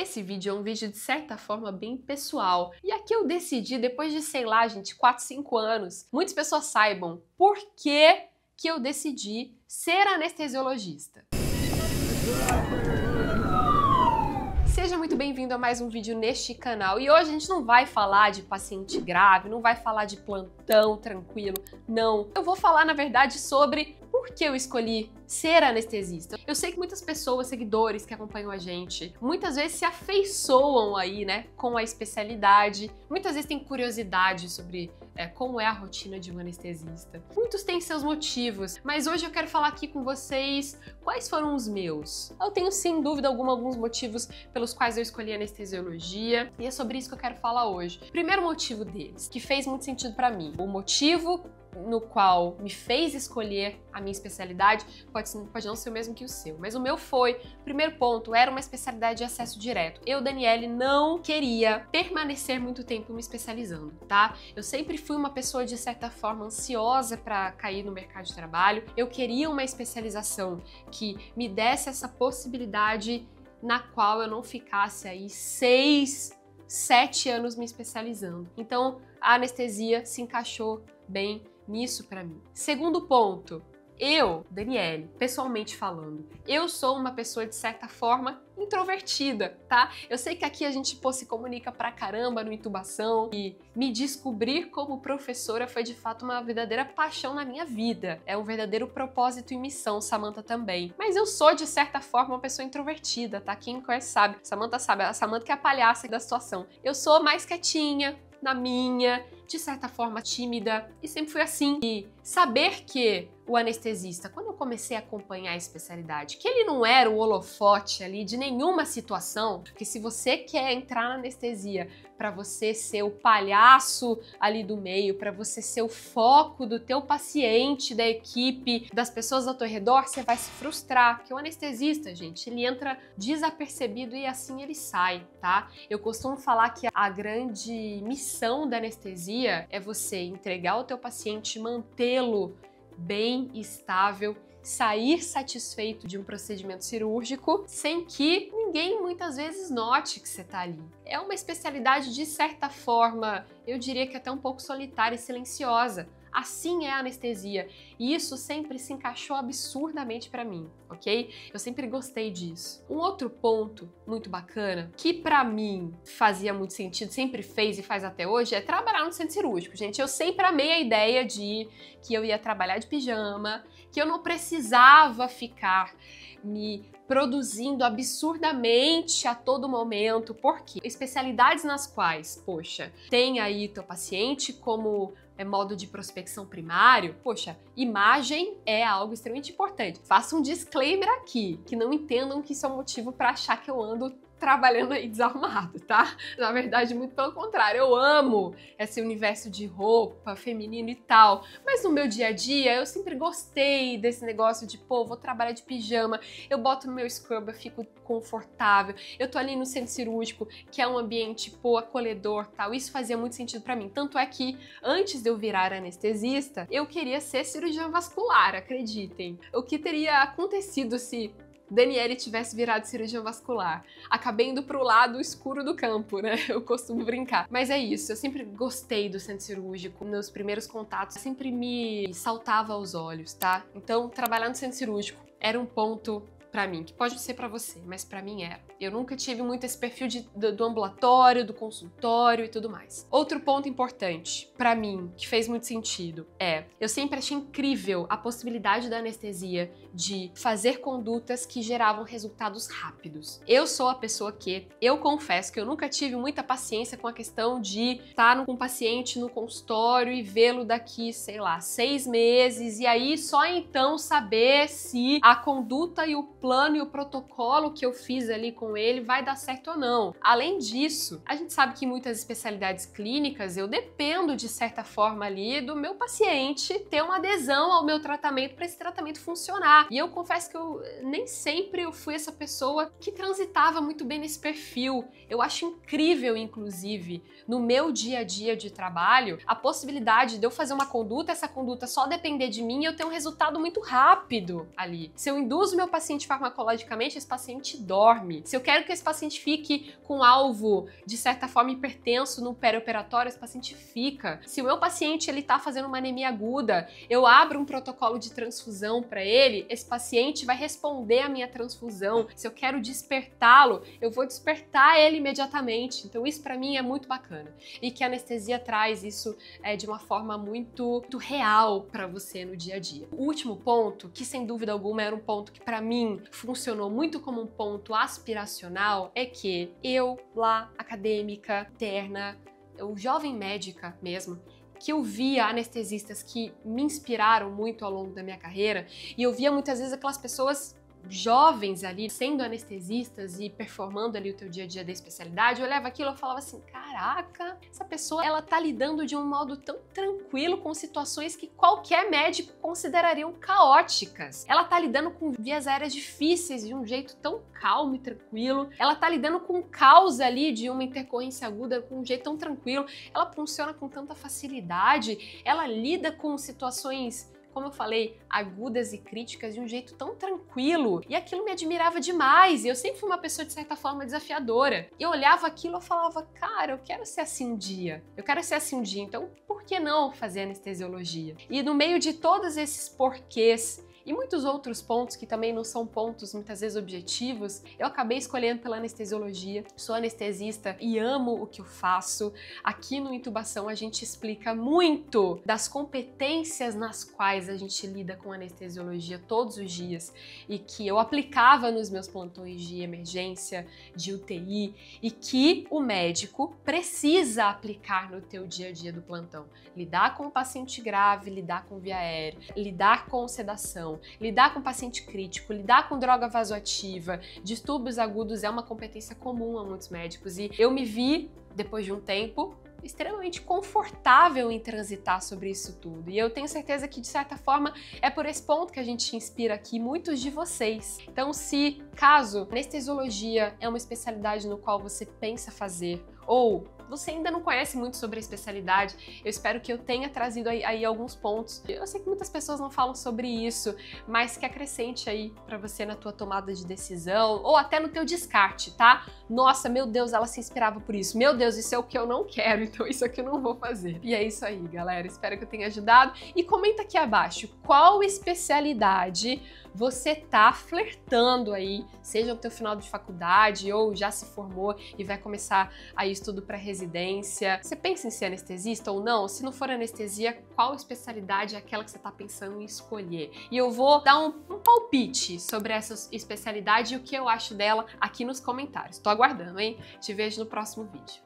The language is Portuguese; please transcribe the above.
Esse vídeo é um vídeo de certa forma bem pessoal. E aqui eu decidi, depois de, sei lá, gente, 4, 5 anos, muitas pessoas saibam por que eu decidi ser anestesiologista. Seja muito bem-vindo a mais um vídeo neste canal. E hoje a gente não vai falar de paciente grave, não vai falar de plantão tranquilo, não. Eu vou falar, na verdade, sobre por que eu escolhi ser anestesista. Eu sei que muitas pessoas, seguidores que acompanham a gente, muitas vezes se afeiçoam aí, né, com a especialidade. Muitas vezes têm curiosidade sobre como é a rotina de um anestesista. Muitos têm seus motivos, mas hoje eu quero falar aqui com vocês quais foram os meus. Eu tenho, sem dúvida alguma, alguns motivos pelos quais eu escolhi anestesiologia, e é sobre isso que eu quero falar hoje. Primeiro motivo deles, que fez muito sentido pra mim. O motivo no qual me fez escolher a minha especialidade pode não ser o mesmo que o seu, mas o meu foi, primeiro ponto, era uma especialidade de acesso direto. Eu, Daniele, não queria permanecer muito tempo me especializando, tá? Eu sempre fui uma pessoa, de certa forma, ansiosa para cair no mercado de trabalho. Eu queria uma especialização que me desse essa possibilidade na qual eu não ficasse aí 6, 7 anos me especializando. Então, a anestesia se encaixou bem nisso pra mim. Segundo ponto, eu, Daniele, pessoalmente falando, eu sou uma pessoa, de certa forma, introvertida, tá? Eu sei que aqui a gente, se comunica pra caramba no intubação, e me descobrir como professora foi, de fato, uma verdadeira paixão na minha vida. É um verdadeiro propósito e missão, Samantha também. Mas eu sou, de certa forma, uma pessoa introvertida, tá? Quem me conhece sabe. Samantha sabe, a Samantha que é a palhaça da situação. Eu sou mais quietinha, na minha, de certa forma tímida, e sempre fui assim. E saber que o anestesista, quando eu comecei a acompanhar a especialidade, que ele não era o holofote ali de nenhuma situação, porque se você quer entrar na anestesia para você ser o palhaço ali do meio, para você ser o foco do teu paciente, da equipe, das pessoas ao teu redor, você vai se frustrar, porque o anestesista, gente, ele entra desapercebido e assim ele sai, tá? Eu costumo falar que a grande missão da anestesia é você entregar o teu paciente, mantê-lo bem estável, sair satisfeito de um procedimento cirúrgico sem que ninguém muitas vezes note que você tá ali. É uma especialidade, de certa forma, eu diria que até um pouco solitária e silenciosa. Assim é a anestesia, e isso sempre se encaixou absurdamente pra mim, ok? Eu sempre gostei disso. Um outro ponto muito bacana, que pra mim fazia muito sentido, sempre fez e faz até hoje, é trabalhar no centro cirúrgico, gente. Eu sempre amei a ideia de que eu ia trabalhar de pijama, que eu não precisava ficar me produzindo absurdamente a todo momento, porque especialidades nas quais, poxa, tem aí teu paciente como modo de prospecção primário, poxa, imagem é algo extremamente importante. Faço um disclaimer aqui, que não entendam que isso é um motivo para achar que eu ando trabalhando aí desarrumado, tá? Na verdade, muito pelo contrário, eu amo esse universo de roupa feminino e tal, mas no meu dia a dia eu sempre gostei desse negócio de, vou trabalhar de pijama, eu boto no meu scrub, eu fico confortável, eu tô ali no centro cirúrgico, que é um ambiente, acolhedor, tal, isso fazia muito sentido pra mim, tanto é que antes de eu virar anestesista, eu queria ser cirurgiã vascular, acreditem. O que teria acontecido se Daniele tivesse virado cirurgião vascular? Acabei indo pro lado escuro do campo, né? Eu costumo brincar. Mas é isso, eu sempre gostei do centro cirúrgico. Nos primeiros contatos, sempre me saltava aos olhos, tá? Então, trabalhar no centro cirúrgico era um ponto pra mim, que pode ser pra você, mas pra mim era. Eu nunca tive muito esse perfil do ambulatório, do consultório e tudo mais. Outro ponto importante pra mim, que fez muito sentido, eu sempre achei incrível a possibilidade da anestesia de fazer condutas que geravam resultados rápidos. Eu sou a pessoa que, eu confesso que eu nunca tive muita paciência com a questão de estar com um paciente no consultório e vê-lo daqui, sei lá, 6 meses, e aí só então saber se a conduta e o plano e o protocolo que eu fiz ali com ele vai dar certo ou não. Além disso, a gente sabe que em muitas especialidades clínicas eu dependo, de certa forma ali, do meu paciente ter uma adesão ao meu tratamento para esse tratamento funcionar. trabalhar. E eu confesso que eu nem sempre eu fui essa pessoa que transitava muito bem nesse perfil. Eu acho incrível, inclusive, no meu dia a dia de trabalho, a possibilidade de eu fazer uma conduta, essa conduta só depender de mim e eu ter um resultado muito rápido ali. Se eu induzo meu paciente farmacologicamente, esse paciente dorme. Se eu quero que esse paciente fique com alvo, de certa forma, hipertenso no perioperatório, esse paciente fica. Se o meu paciente ele tá fazendo uma anemia aguda, eu abro um protocolo de transfusão para ele, esse paciente vai responder à minha transfusão. Se eu quero despertá-lo, eu vou despertar ele imediatamente. Então isso para mim é muito bacana. E que a anestesia traz isso de uma forma muito real para você no dia a dia. O último ponto, que sem dúvida alguma era um ponto que para mim funcionou muito como um ponto aspiracional, é que eu, lá, acadêmica, interna, eu jovem médica mesmo, que eu via anestesistas que me inspiraram muito ao longo da minha carreira, e eu via muitas vezes aquelas pessoas jovens ali, sendo anestesistas e performando ali o teu dia a dia da especialidade, eu olhava aquilo e falava assim, caraca, essa pessoa, ela tá lidando de um modo tão tranquilo com situações que qualquer médico considerariam caóticas. Ela tá lidando com vias aéreas difíceis de um jeito tão calmo e tranquilo. Ela tá lidando com o caos ali de uma intercorrência aguda com um jeito tão tranquilo. Ela funciona com tanta facilidade. Ela lida com situações, como eu falei, agudas e críticas de um jeito tão tranquilo. E aquilo me admirava demais. E eu sempre fui uma pessoa, de certa forma, desafiadora. E eu olhava aquilo e falava, cara, eu quero ser assim um dia. Eu quero ser assim um dia, então por que não fazer anestesiologia? E no meio de todos esses porquês e muitos outros pontos que também não são pontos muitas vezes objetivos, eu acabei escolhendo pela anestesiologia. Sou anestesista e amo o que eu faço. Aqui no Intubação a gente explica muito das competências nas quais a gente lida com anestesiologia todos os dias e que eu aplicava nos meus plantões de emergência, de UTI, e que o médico precisa aplicar no teu dia a dia do plantão. Lidar com o paciente grave, lidar com via aérea, lidar com sedação, lidar com paciente crítico, lidar com droga vasoativa, distúrbios agudos é uma competência comum a muitos médicos e eu me vi, depois de um tempo, extremamente confortável em transitar sobre isso tudo. E eu tenho certeza que, de certa forma, é por esse ponto que a gente inspira aqui muitos de vocês. Então, se caso anestesiologia é uma especialidade no qual você pensa fazer, ou você ainda não conhece muito sobre a especialidade, eu espero que eu tenha trazido aí alguns pontos. Eu sei que muitas pessoas não falam sobre isso, mas que acrescente aí pra você na tua tomada de decisão, ou até no teu descarte, tá? Nossa, meu Deus, ela se inspirava por isso. Meu Deus, isso é o que eu não quero, então isso aqui eu não vou fazer. E é isso aí, galera. Espero que eu tenha ajudado. E comenta aqui abaixo qual especialidade você tá flertando aí, seja no teu final de faculdade ou já se formou e vai começar aí estudo para residência. Você pensa em ser anestesista ou não? Se não for anestesia, qual especialidade é aquela que você tá pensando em escolher? E eu vou dar um palpite sobre essa especialidade e o que eu acho dela aqui nos comentários. Tô aguardando, hein? Te vejo no próximo vídeo.